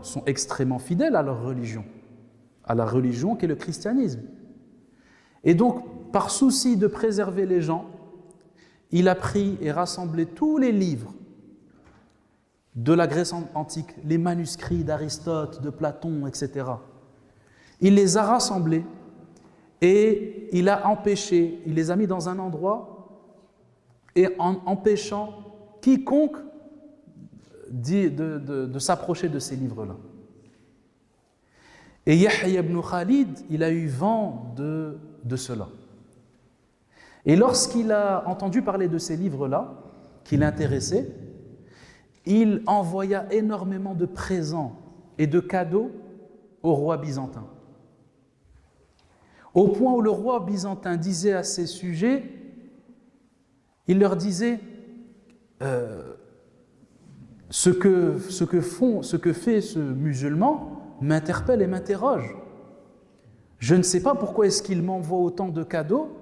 sont extrêmement fidèles à leur religion, à la religion qu'est le christianisme. Et donc, par souci de préserver les gens, il a pris et rassemblé tous les livres de la Grèce antique, les manuscrits d'Aristote, de Platon, etc. Il les a rassemblés et il les a mis dans un endroit et en empêchant quiconque de s'approcher de ces livres-là. Et Yahya ibn Khalid, il a eu vent de cela. Et lorsqu'il a entendu parler de ces livres-là, qui l'intéressaient, il envoya énormément de présents et de cadeaux au roi byzantin. Au point où le roi byzantin disait à ses sujets, il leur disait ce que fait ce musulman m'interpelle et m'interroge. Je ne sais pas pourquoi est-ce qu'il m'envoie autant de cadeaux,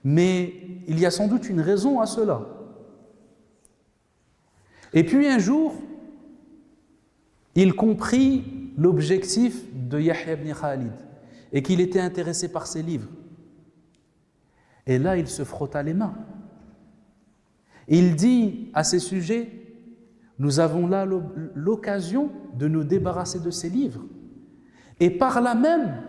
mais il y a sans doute une raison à cela. Et puis un jour, il comprit l'objectif de Yahya ibn Khalid et qu'il était intéressé par ses livres. Et là, il se frotta les mains. Il dit à ses sujets, nous avons là l'occasion de nous débarrasser de ces livres et par là même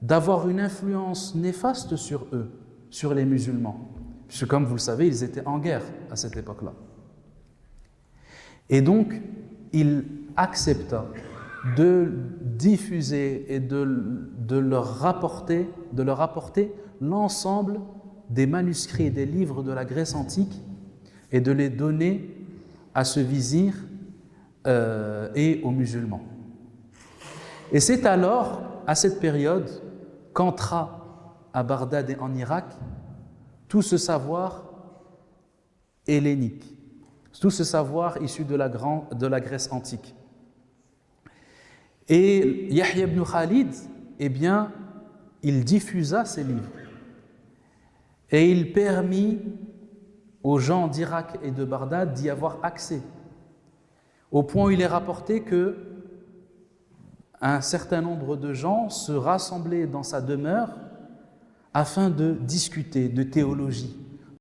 d'avoir une influence néfaste sur eux, sur les musulmans. Puisque comme vous le savez, ils étaient en guerre à cette époque-là. Et donc, il accepta de diffuser et de leur rapporter l'ensemble des manuscrits et des livres de la Grèce antique et de les donner à ce vizir et aux musulmans. Et c'est alors, à cette période, qu'entra à Bagdad et en Irak tout ce savoir hellénique, tout ce savoir issu de la Grèce antique. Et Yahya ibn Khalid, eh bien, il diffusa ces livres et il permit aux gens d'Irak et de Bagdad d'y avoir accès, au point où il est rapporté que un certain nombre de gens se rassemblaient dans sa demeure afin de discuter de théologie,